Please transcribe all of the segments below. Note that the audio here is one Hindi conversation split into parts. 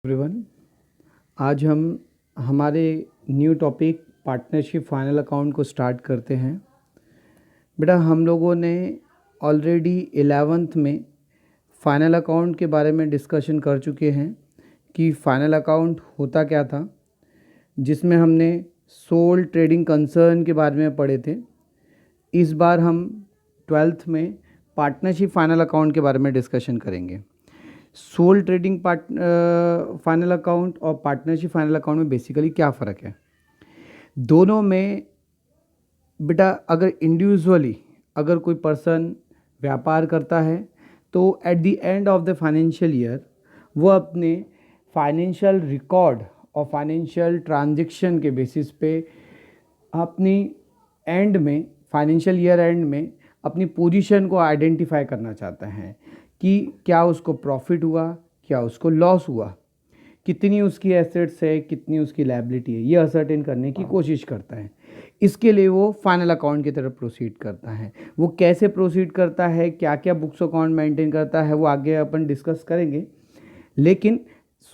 एवरीवन, आज हम हमारे new topic partnership final account को स्टार्ट करते हैं। बेटा, हम लोगों ने ऑलरेडी 11th में फाइनल अकाउंट के बारे में डिस्कशन कर चुके हैं कि फाइनल अकाउंट होता क्या था, जिसमें हमने सोल ट्रेडिंग कंसर्न के बारे में पढ़े थे। इस बार हम 12th में पार्टनरशिप फाइनल अकाउंट के बारे में डिस्कशन करेंगे। सोल ट्रेडिंग फाइनल अकाउंट और पार्टनरशिप फाइनल अकाउंट में बेसिकली क्या फ़र्क है? दोनों में बेटा, अगर इंडिविजुअली अगर कोई पर्सन व्यापार करता है तो at the end of the financial year वो अपने फाइनेंशियल रिकॉर्ड और फाइनेंशियल ट्रांजैक्शन के बेसिस पे अपनी एंड में फाइनेंशियल ईयर एंड में अपनी पोजीशन को आइडेंटिफाई करना चाहता है कि क्या उसको प्रॉफिट हुआ, क्या उसको लॉस हुआ, कितनी उसकी एसेट्स है, कितनी उसकी लायबिलिटी है, ये असर्टेन करने की कोशिश करता है। इसके लिए वो फाइनल अकाउंट की तरफ प्रोसीड करता है। वो कैसे प्रोसीड करता है, क्या क्या बुक्स अकाउंट मेंटेन करता है, वो आगे अपन डिस्कस करेंगे। लेकिन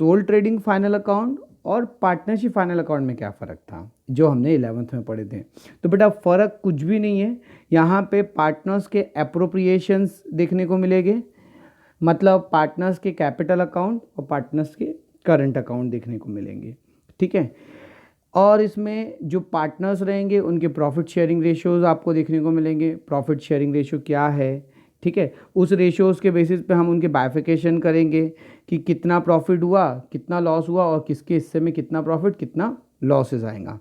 सोल ट्रेडिंग फाइनल अकाउंट और पार्टनरशिप फाइनल अकाउंट में क्या फ़र्क था, जो हमने 11th में पढ़े थे। तो बेटा, फ़र्क कुछ भी नहीं है। यहाँ पे पार्टनर्स के एप्रोप्रिएशंस देखने को मिलेंगे, मतलब पार्टनर्स के कैपिटल अकाउंट और पार्टनर्स के करंट अकाउंट देखने को मिलेंगे। ठीक है। और इसमें जो पार्टनर्स रहेंगे उनके प्रॉफिट शेयरिंग रेशियोज़ आपको देखने को मिलेंगे। प्रॉफिट शेयरिंग रेशियो क्या है, ठीक है, उस रेशियोज़ के बेसिस पे हम उनके बाइफिकेशन करेंगे कि कितना प्रॉफिट हुआ, कितना लॉस हुआ और किसके हिस्से में कितना प्रॉफिट कितना लॉसेस आएगा।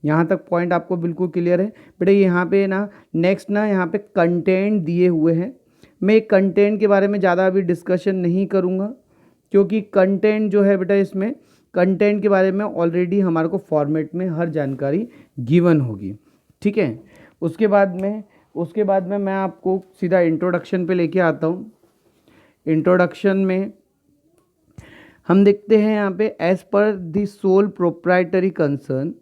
यहाँ तक पॉइंट आपको बिल्कुल क्लियर है बेटा। यहाँ पे ना नेक्स्ट ना यहाँ पे कंटेंट दिए हुए हैं। मैं कंटेंट के बारे में ज़्यादा अभी डिस्कशन नहीं करूँगा, क्योंकि कंटेंट जो है बेटा, इसमें कंटेंट के बारे में ऑलरेडी हमारे को फॉर्मेट में हर जानकारी गिवन होगी। ठीक है। उसके बाद में मैं आपको सीधा इंट्रोडक्शन पे लेके आता हूँ। इंट्रोडक्शन में हम देखते हैं यहाँ पे, as per the sole proprietary concern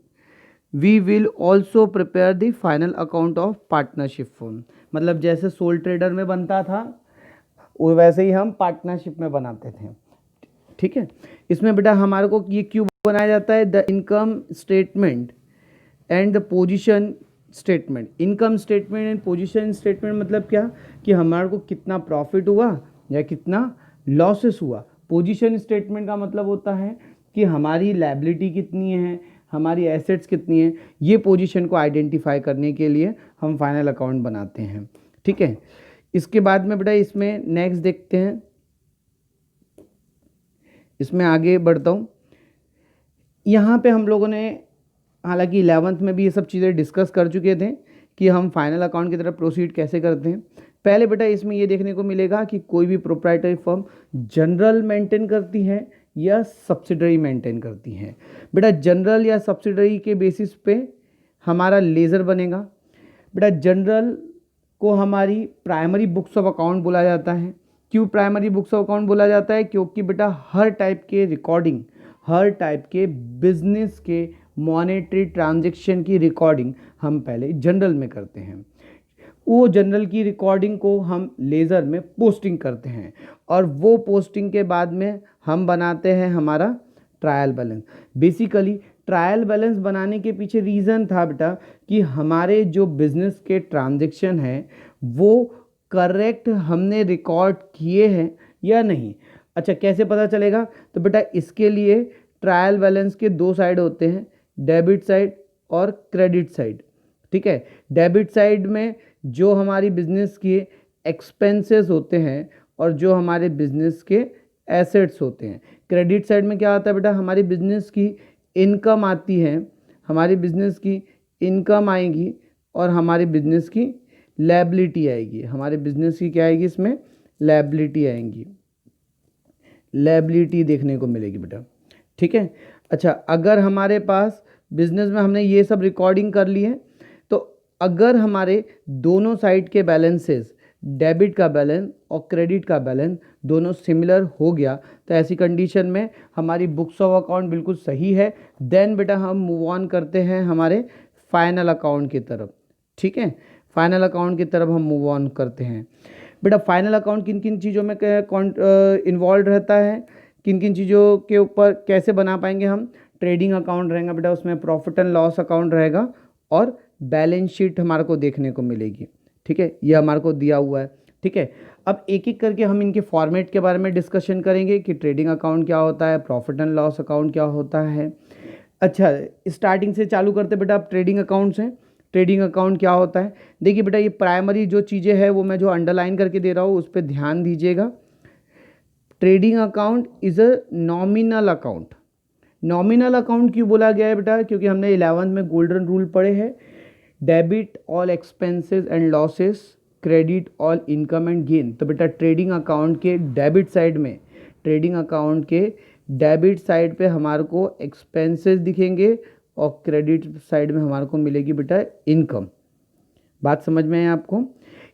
we will also prepare the final account of partnership firm. मतलब जैसे सोल ट्रेडर में बनता था वो वैसे ही हम पार्टनरशिप में बनाते थे। ठीक है। इसमें बेटा हमारे को ये क्यों बनाया जाता है, the income statement and the position statement. Income statement and position statement मतलब क्या, कि हमारे को कितना प्रॉफिट हुआ या कितना लॉसेस हुआ। पोजीशन स्टेटमेंट का मतलब होता है कि हमारी लायबिलिटी कितनी है, हमारी एसेट्स कितनी है। ये पोजीशन को आइडेंटिफाई करने के लिए हम फाइनल अकाउंट बनाते हैं। ठीक है। इसके बाद में बेटा इसमें नेक्स्ट देखते हैं, इसमें आगे बढ़ता हूँ। यहाँ पे हम लोगों ने हालांकि 11th में भी ये सब चीज़ें डिस्कस कर चुके थे कि हम फाइनल अकाउंट की तरफ प्रोसीड कैसे करते हैं। पहले बेटा इसमें ये देखने को मिलेगा कि कोई भी प्रोप्राइटरी फर्म जनरल मेंटेन करती है या सब्सिडरी मेंटेन करती है। बेटा जनरल या सब्सिडरी के बेसिस पे हमारा लेज़र बनेगा। बेटा जनरल को हमारी प्राइमरी बुक्स ऑफ अकाउंट बोला जाता है। क्यों प्राइमरी बुक्स ऑफ अकाउंट बोला जाता है, क्योंकि बेटा हर टाइप के रिकॉर्डिंग, हर टाइप के बिजनेस के मॉनेटरी ट्रांजैक्शन की रिकॉर्डिंग हम पहले जनरल में करते हैं। वो जनरल की रिकॉर्डिंग को हम लेज़र में पोस्टिंग करते हैं और वो पोस्टिंग के बाद में हम बनाते हैं हमारा trial balance. Basically trial balance बनाने के पीछे रीज़न था बेटा कि हमारे जो बिज़नेस के ट्रांजैक्शन हैं वो करेक्ट हमने रिकॉर्ड किए हैं या नहीं। अच्छा, कैसे पता चलेगा? तो बेटा इसके लिए ट्रायल बैलेंस के दो साइड होते हैं, डेबिट साइड और क्रेडिट साइड। ठीक है। डेबिट साइड में जो हमारी बिजनेस के एक्सपेंसेस होते हैं और जो हमारे बिजनेस के एसेट्स होते हैं। क्रेडिट साइड में क्या आता है बेटा, हमारी बिजनेस की इनकम आती है, हमारी बिजनेस की इनकम आएगी और हमारी बिजनेस की लायबिलिटी आएगी। हमारे बिजनेस की क्या आएगी, इसमें लायबिलिटी आएंगी, लायबिलिटी देखने को मिलेगी बेटा। ठीक है। अच्छा, अगर हमारे पास बिजनेस में हमने ये सब रिकॉर्डिंग कर ली है, तो अगर हमारे दोनों साइड के बैलेंसेस, डेबिट का बैलेंस और क्रेडिट का बैलेंस दोनों सिमिलर हो गया, तो ऐसी कंडीशन में हमारी बुक्स ऑफ अकाउंट बिल्कुल सही है। देन बेटा हम मूव ऑन करते हैं हमारे फाइनल अकाउंट की तरफ। ठीक है। फाइनल अकाउंट की तरफ हम मूव ऑन करते हैं। बेटा फाइनल अकाउंट किन किन चीज़ों में इन्वॉल्व रहता है? किन किन चीज़ों के ऊपर कैसे बना पाएंगे हम? ट्रेडिंग अकाउंट रहेगा बेटा, उसमें प्रॉफिट एंड लॉस अकाउंट रहेगा और बैलेंस शीट हमारे को देखने को मिलेगी। ठीक है, ये हमारे को दिया हुआ है। ठीक है, अब एक एक करके हम इनके फॉर्मेट के बारे में डिस्कशन करेंगे कि ट्रेडिंग अकाउंट क्या होता है, प्रॉफिट एंड लॉस अकाउंट क्या होता है। अच्छा, स्टार्टिंग से चालू करते बेटा, आप ट्रेडिंग अकाउंट से। ट्रेडिंग अकाउंट क्या होता है? देखिए बेटा, ये प्राइमरी जो चीज़ें हैं वो मैं जो अंडरलाइन करके दे रहा हूँ उस पर ध्यान दीजिएगा। Trading account is a nominal account. Nominal account क्यों बोला गया है बेटा? क्योंकि हमने 11th में गोल्डन रूल पढ़े हैं, debit all expenses and losses, credit all income and gain. तो बेटा ट्रेडिंग अकाउंट के डेबिट साइड में, ट्रेडिंग अकाउंट के डेबिट साइड पे हमारे को एक्सपेंसेस दिखेंगे और क्रेडिट साइड में हमारे को मिलेगी बेटा इनकम। बात समझ में है आपको?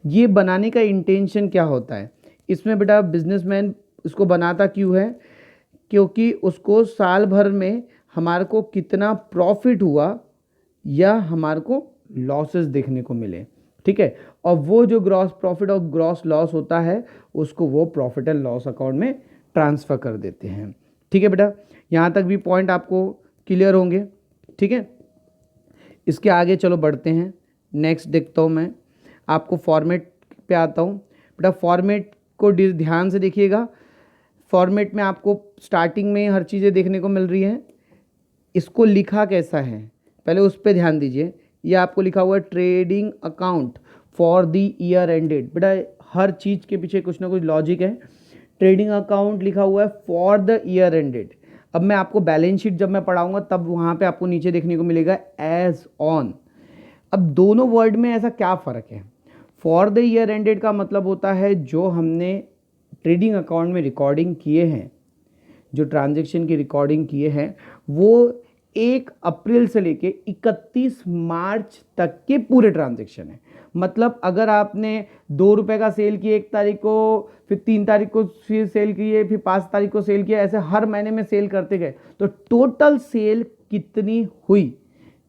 ये बनाने का इंटेंशन क्या होता है इसमें बेटा? बिजनेसमैन इसको बनाता क्यों है? क्योंकि उसको साल भर में हमारे को कितना प्रॉफिट हुआ या हमारे को लॉसेस देखने को मिले। ठीक है, और वो जो ग्रॉस प्रॉफिट और ग्रॉस लॉस होता है उसको वो प्रॉफिट एंड लॉस अकाउंट में ट्रांसफ़र कर देते हैं। ठीक है बेटा, यहाँ तक भी पॉइंट आपको क्लियर होंगे? ठीक है, इसके आगे चलो बढ़ते हैं। नेक्स्ट देखता हूँ मैं, आपको फॉर्मेट पे आता हूँ बेटा। फॉर्मेट को ध्यान से देखिएगा। फॉर्मेट में आपको स्टार्टिंग में हर चीज़ें देखने को मिल रही हैं। इसको लिखा कैसा है पहले उस पर ध्यान दीजिए। ये आपको लिखा हुआ है trading account for the year ended. बेटा हर चीज़ के पीछे कुछ ना कुछ लॉजिक है। ट्रेडिंग अकाउंट लिखा हुआ है फॉर द ईयर एंडेड। अब मैं आपको बैलेंस शीट जब मैं पढ़ाऊंगा तब वहाँ पे आपको नीचे देखने को मिलेगा एज ऑन। अब दोनों वर्ड में ऐसा क्या फ़र्क है? फॉर द ईयर एंडेड का मतलब होता है जो हमने ट्रेडिंग अकाउंट में रिकॉर्डिंग किए हैं, जो ट्रांजैक्शन की रिकॉर्डिंग किए हैं वो 1 अप्रैल से लेके 31 मार्च तक के पूरे ट्रांजैक्शन है। मतलब अगर आपने 2 रुपये का सेल किया 1 तारीख को, फिर 3 तारीख को फिर सेल किए, फिर 5 तारीख को सेल किया, ऐसे हर महीने में सेल करते गए तो टोटल सेल कितनी हुई,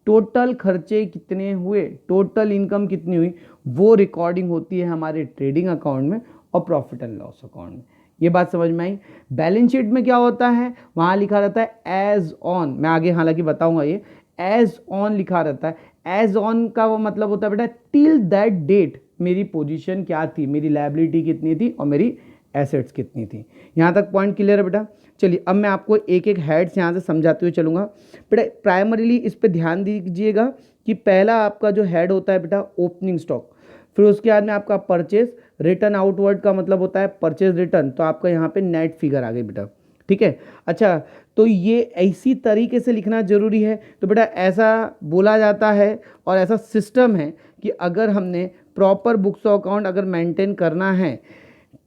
टोटल खर्चे कितने हुए, टोटल इनकम कितनी हुई, वो रिकॉर्डिंग होती है हमारे ट्रेडिंग अकाउंट में और प्रॉफिट एंड लॉस अकाउंट में। ये बात समझ में आई? बैलेंस शीट में क्या होता है? वहाँ लिखा रहता है एज ऑन। मैं आगे हालांकि बताऊंगा, ये एज ऑन लिखा रहता है। एज ऑन का वो मतलब होता है बेटा टिल दैट डेट मेरी पोजीशन क्या थी, मेरी लायबिलिटी कितनी थी और मेरी एसेट्स कितनी थी। यहाँ तक पॉइंट क्लियर है बेटा? चलिए अब मैं आपको एक एक हेड्स यहाँ से समझाते हुए चलूँगा बेटा। प्राइमरीली इस पर ध्यान दीजिएगा कि पहला आपका जो हेड होता है बेटा ओपनिंग स्टॉक, फिर उसके बाद में आपका परचेज। रिटर्न आउटवर्ड का मतलब होता है परचेज रिटर्न, तो आपका यहाँ पे नेट फिगर आ गई बेटा। ठीक है, अच्छा तो ये इसी तरीके से लिखना जरूरी है। तो बेटा ऐसा बोला जाता है और ऐसा सिस्टम है कि अगर हमने प्रॉपर बुक्स ऑफ अकाउंट अगर मेंटेन करना है,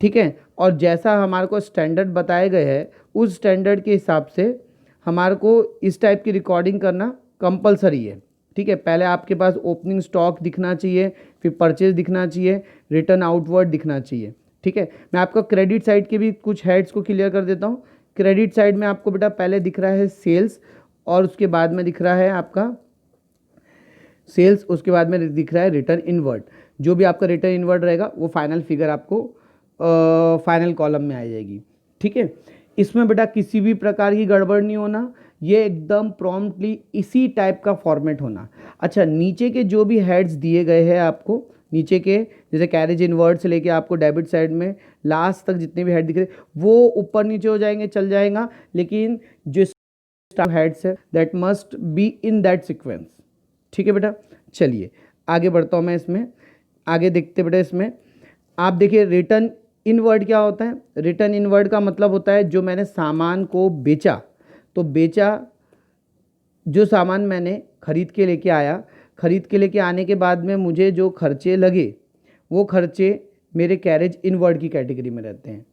ठीक है, और जैसा हमारे को स्टैंडर्ड बताए गए हैं उस स्टैंडर्ड के हिसाब से हमारे को इस टाइप की रिकॉर्डिंग करना कंपलसरी है। ठीक है, पहले आपके पास ओपनिंग स्टॉक दिखना चाहिए, फिर परचेज दिखना चाहिए, रिटर्न आउटवर्ड दिखना चाहिए। ठीक है, मैं आपको क्रेडिट साइड के भी कुछ हेड्स को क्लियर कर देता हूँ। क्रेडिट साइड में आपको बेटा पहले दिख रहा है सेल्स और उसके बाद में दिख रहा है आपका सेल्स, उसके बाद में दिख रहा है रिटर्न इनवर्ड। जो भी आपका रिटर्न इनवर्ड रहेगा वो फाइनल फिगर आपको फाइनल कॉलम में आ जाएगी। ठीक है, इसमें बेटा किसी भी प्रकार की गड़बड़ नहीं होना, ये एकदम प्रॉम्प्टली इसी टाइप का फॉर्मेट होना। अच्छा, नीचे के जो भी हेड्स दिए गए हैं आपको, नीचे के जैसे कैरेज इनवर्ड से लेके आपको डेबिट साइड में लास्ट तक जितने भी हेड दिख रहे वो ऊपर नीचे हो जाएंगे, चल जाएगा, लेकिन जो हेड्स है that must be in that sequence. ठीक है बेटा, चलिए आगे बढ़ता हूँ मैं। इसमें आगे देखते बेटा, इसमें आप देखिए रिटर्न इनवर्ड क्या होता है? रिटर्न इनवर्ड का मतलब होता है जो मैंने सामान को बेचा, तो बेचा जो सामान मैंने खरीद के लेके आया, खरीद के लेके आने के बाद में मुझे जो खर्चे लगे वो खर्चे मेरे कैरेज इनवर्ड की कैटेगरी में रहते हैं।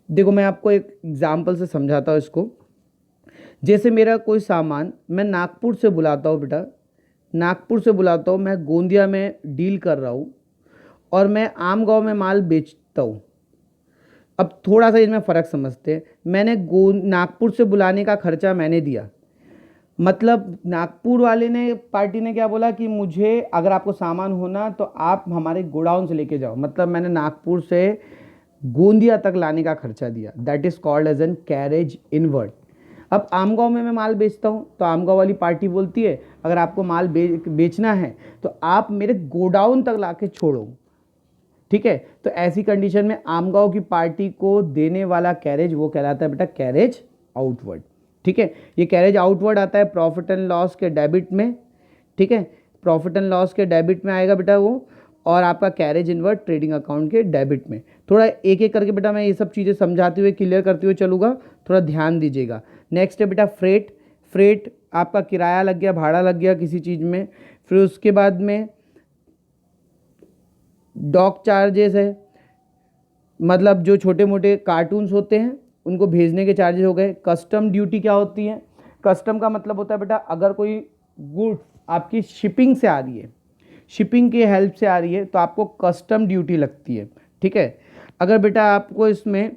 देखो मैं आपको एक एग्जांपल से समझाता हूँ इसको। जैसे मेरा कोई सामान मैं नागपुर से बुलाता हूँ बेटा, नागपुर से बुलाता हूँ, मैं गोंदिया में डील कर रहा हूँ और मैं आम गाँव में माल बेचता हूँ। अब थोड़ा सा इसमें फ़र्क समझते हैं। मैंने नागपुर से बुलाने का खर्चा मैंने दिया, मतलब नागपुर वाले ने पार्टी ने क्या बोला कि मुझे अगर आपको सामान होना तो आप हमारे गोडाउन से लेके जाओ। मतलब मैंने नागपुर से गोंदिया तक लाने का खर्चा दिया, that is called as an carriage inward. अब आमगांव में मैं माल बेचता हूँ तो आमगांव वाली पार्टी बोलती है अगर आपको माल बेचना है तो आप मेरे गोडाउन तक ला के छोड़ो, ठीक है। तो ऐसी कंडीशन में आमगांव की पार्टी को देने वाला कैरेज वो कहलाता है बेटा कैरेज आउटवर्ड, ठीक है। ये कैरेज आउटवर्ड आता है प्रॉफिट एंड लॉस के डेबिट में, ठीक है, प्रॉफिट एंड लॉस के डेबिट में आएगा बेटा वो, और आपका कैरेज इनवर्ड ट्रेडिंग अकाउंट के डेबिट में। थोड़ा एक एक करके बेटा मैं ये सब चीज़ें समझाते हुए क्लियर करते हुए चलूँगा, थोड़ा ध्यान दीजिएगा। नेक्स्ट है बेटा फ्रेट। फ्रेट आपका किराया लग गया, भाड़ा लग गया किसी चीज़ में। फिर उसके बाद में डॉक चार्जेस है, मतलब जो छोटे मोटे कार्टून्स होते हैं उनको भेजने के चार्जेस हो गए। कस्टम ड्यूटी क्या होती है? कस्टम का मतलब होता है बेटा अगर कोई गुड्स आपकी शिपिंग से आ रही है, शिपिंग की हेल्प से आ रही है तो आपको कस्टम ड्यूटी लगती है, ठीक है। अगर बेटा आपको इसमें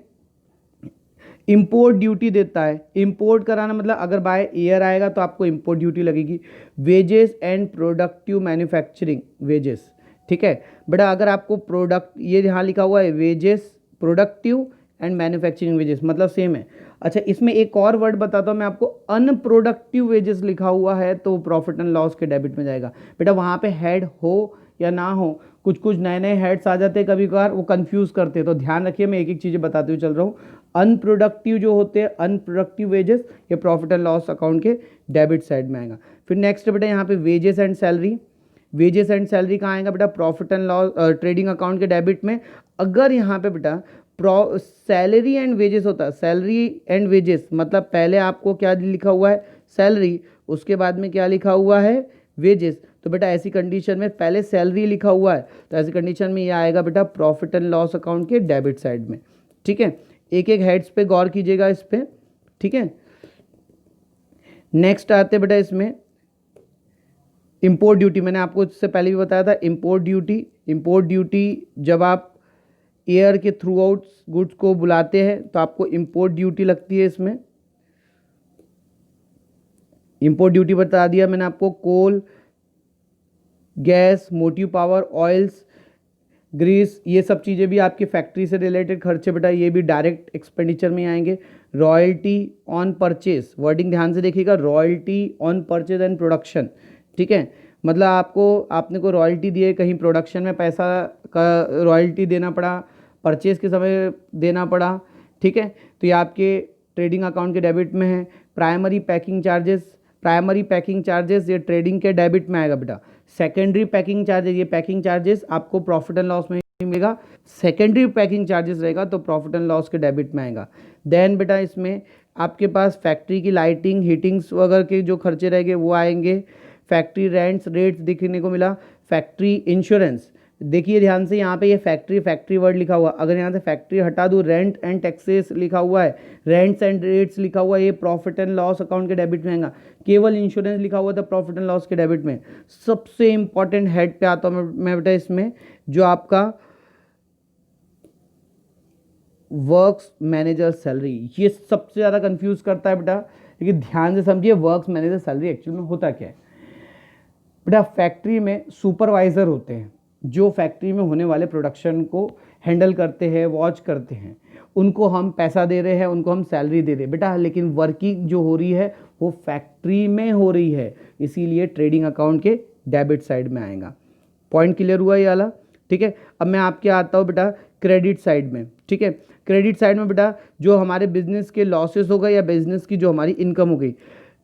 इंपोर्ट ड्यूटी देता है, इंपोर्ट कराना मतलब अगर बाय एयर आएगा तो आपको इंपोर्ट ड्यूटी लगेगी। Wages and productive manufacturing wages, ठीक है बेटा। अगर आपको प्रोडक्ट, ये यहाँ लिखा हुआ है wages, productive and manufacturing wages मतलब सेम है। अच्छा इसमें एक और वर्ड बताता हूँ मैं आपको, अनप्रोडक्टिव वेजेस लिखा हुआ है तो प्रॉफिट एंड लॉस के डेबिट में जाएगा बेटा। वहाँ पे हेड हो या ना हो, कुछ कुछ नए नए हेड्स आ जाते हैं कभी कभार, वो कंफ्यूज करते हैं, तो ध्यान रखिए मैं एक एक चीज़ें बताते हुए चल रहा हूँ। अनप्रोडक्टिव जो होते हैं, अनप्रोडक्टिव वेजेस, ये प्रॉफिट एंड लॉस अकाउंट के डेबिट साइड में आएगा। फिर नेक्स्ट बेटा यहाँ पे wages and salary. Wages and salary कहाँ आएगा बेटा? Profit and loss trading account के डेबिट में। अगर यहाँ पे बेटा सैलरी एंड वेजेस होता है, सैलरी एंड वेजेस मतलब पहले आपको क्या लिखा हुआ है? सैलरी, उसके बाद में क्या लिखा हुआ है? वेजेस। तो बेटा ऐसी कंडीशन में पहले सैलरी लिखा हुआ है तो ऐसी कंडीशन में ये आएगा बेटा प्रॉफिट एंड लॉस अकाउंट के डेबिट साइड में, ठीक है। एक एक हेड्स पे गौर कीजिएगा इस पे, ठीक है। नेक्स्ट आते बेटा इसमें इंपोर्ट ड्यूटी। मैंने आपको इससे पहले भी बताया था इंपोर्ट ड्यूटी। इंपोर्ट ड्यूटी जब आप एयर के थ्रू आउट गुड्स को बुलाते हैं तो आपको इंपोर्ट ड्यूटी लगती है इसमें। इंपोर्ट ड्यूटी बता दिया मैंने आपको, coal, gas, motive power, oils, grease, ये सब चीज़ें भी आपकी फैक्ट्री से रिलेटेड खर्चे बेटा, ये भी डायरेक्ट एक्सपेंडिचर में आएंगे। रॉयल्टी ऑन परचेज, वर्डिंग ध्यान से देखिएगा, royalty on purchase and production, ठीक है। मतलब आपने को रॉयल्टी दिए, कहीं प्रोडक्शन में पैसा का रॉयल्टी देना पड़ा, परचेज के समय देना पड़ा, ठीक है। तो ये आपके ट्रेडिंग अकाउंट के डेबिट में है। Primary packing charges, primary packing charges ये ट्रेडिंग के डेबिट में आएगा बेटा। सेकेंडरी पैकिंग चार्जेस, ये पैकिंग चार्जेस आपको प्रॉफिट एंड लॉस में मिलेगा। सेकेंडरी पैकिंग चार्जेस रहेगा तो प्रॉफिट एंड लॉस के डेबिट में आएगा। देन बेटा इसमें आपके पास फैक्ट्री की लाइटिंग, हीटिंग्स वगैरह के जो खर्चे रहेंगे वो आएंगे। फैक्ट्री रेंट्स, रेट्स देखने को मिला। फैक्ट्री इंश्योरेंस, देखिए ध्यान से यहाँ पे ये फैक्ट्री वर्ड लिखा हुआ, अगर यहाँ से फैक्ट्री हटा दूँ, रेंट एंड टैक्सेस लिखा हुआ है, रेंट्स एंड रेट्स लिखा हुआ है, ये प्रॉफिट एंड लॉस अकाउंट के डेबिट में आएगा। केवल इंश्योरेंस लिखा हुआ था प्रॉफिट एंड लॉस के डेबिट में। सबसे इंपॉर्टेंट हेड पे आता हूँ मैं बेटा इसमें, जो आपका वर्क्स मैनेजर सैलरी, ये सबसे ज़्यादा कंफ्यूज करता है बेटा, लेकिन ध्यान से समझिए वर्क्स मैनेजर सैलरी एक्चुअली में होता क्या है बेटा। फैक्ट्री में सुपरवाइज़र होते हैं जो फैक्ट्री में होने वाले प्रोडक्शन को हैंडल करते हैं, वॉच करते हैं, उनको हम पैसा दे रहे हैं, उनको हम सैलरी दे रहे हैं बेटा, लेकिन वर्किंग जो हो रही है वो फैक्ट्री में हो रही है, इसीलिए ट्रेडिंग अकाउंट के डेबिट साइड में आएगा। पॉइंट क्लियर हुआ ये वाला, ठीक है। अब मैं आपके आता हूँ बेटा क्रेडिट साइड में, ठीक है। क्रेडिट साइड में बेटा जो हमारे बिजनेस के लॉसेस हो गए या बिजनेस की जो हमारी इनकम हो गई,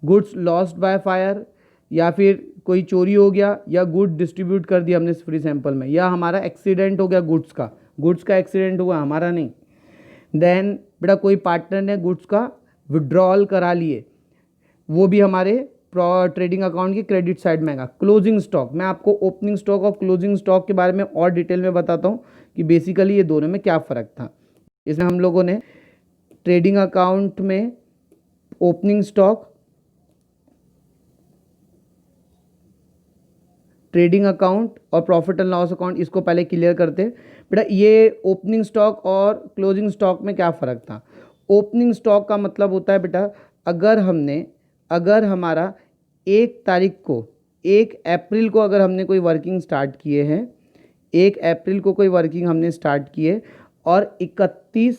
गुड्स लॉस्ट बाय फायर, या फिर कोई चोरी हो गया, या गुड डिस्ट्रीब्यूट कर दिया हमने फ्री सैंपल में, या हमारा एक्सीडेंट हो गया गुड्स का एक्सीडेंट हुआ, हमारा नहीं। देन बेटा कोई पार्टनर ने गुड्स का विड्रॉल करा लिए, वो भी हमारे ट्रेडिंग अकाउंट की क्रेडिट साइड में आएगा। क्लोजिंग स्टॉक, मैं आपको ओपनिंग स्टॉक और क्लोजिंग स्टॉक के बारे में और डिटेल में बताता हूँ कि बेसिकली ये दोनों में क्या फ़र्क था। इसमें हम लोगों ने ट्रेडिंग अकाउंट में ओपनिंग स्टॉक, ट्रेडिंग अकाउंट और प्रॉफिट एंड लॉस अकाउंट, इसको पहले क्लियर करते हैं बेटा। ये ओपनिंग स्टॉक और क्लोजिंग स्टॉक में क्या फ़र्क था? ओपनिंग स्टॉक का मतलब होता है बेटा अगर हमारा 1 अप्रैल को अगर हमने कोई वर्किंग स्टार्ट किए हैं, 1 अप्रैल को कोई वर्किंग हमने स्टार्ट किए और 31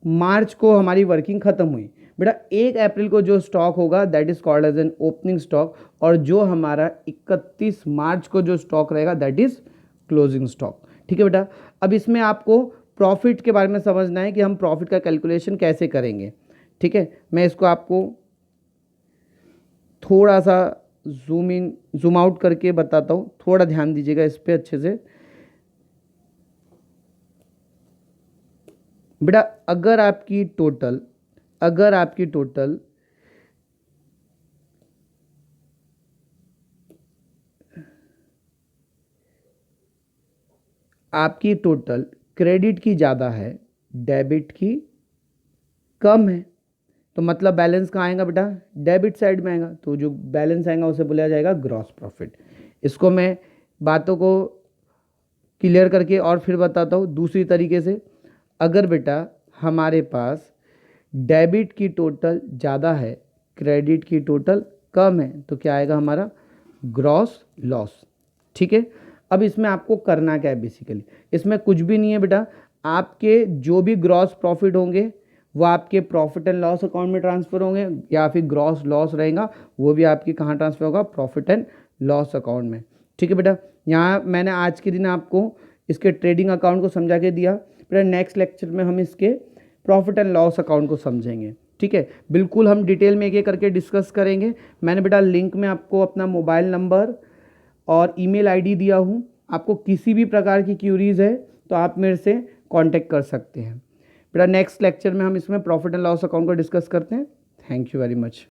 मार्च को हमारी वर्किंग ख़त्म हुई। बेटा 1 अप्रैल को जो स्टॉक होगा that is called as an opening stock, और जो हमारा 31 मार्च को जो स्टॉक रहेगा दैट इज़ क्लोजिंग स्टॉक। ठीक है बेटा, अब इसमें आपको प्रॉफिट के बारे में समझना है कि हम प्रॉफिट का कैलकुलेशन कैसे करेंगे। ठीक है, मैं इसको आपको थोड़ा सा जूम आउट करके बताता हूँ, थोड़ा ध्यान दीजिएगा इस पर अच्छे से। बेटा अगर आपकी टोटल क्रेडिट की ज़्यादा है, डेबिट की कम है, तो मतलब बैलेंस कहाँ आएगा बेटा, डेबिट साइड में आएगा, तो जो बैलेंस आएगा उसे बोला जाएगा ग्रॉस प्रॉफिट। इसको मैं बातों को क्लियर करके और फिर बताता हूँ दूसरी तरीके से। अगर बेटा हमारे पास डेबिट की टोटल ज़्यादा है, क्रेडिट की टोटल कम है, तो क्या आएगा हमारा ग्रॉस लॉस। ठीक है, अब इसमें आपको करना क्या है, बेसिकली इसमें कुछ भी नहीं है बेटा, आपके जो भी ग्रॉस प्रॉफिट होंगे वो आपके प्रॉफिट एंड लॉस अकाउंट में ट्रांसफ़र होंगे, या फिर ग्रॉस लॉस रहेगा वो भी आपकी कहाँ ट्रांसफ़र होगा, प्रॉफिट एंड लॉस अकाउंट में। ठीक है बेटा, यहाँ मैंने आज के दिन आपको इसके ट्रेडिंग अकाउंट को समझा के दिया। बेटा नेक्स्ट लेक्चर में हम इसके प्रॉफिट एंड लॉस अकाउंट को समझेंगे। ठीक है, बिल्कुल हम डिटेल में एक करके डिस्कस करेंगे। मैंने बेटा लिंक में आपको अपना मोबाइल नंबर और ईमेल आईडी दिया हूँ, आपको किसी भी प्रकार की क्यूरीज है तो आप मेरे से कांटेक्ट कर सकते हैं। बेटा नेक्स्ट लेक्चर में हम इसमें प्रॉफिट एंड लॉस अकाउंट को डिस्कस करते हैं। Thank you very much.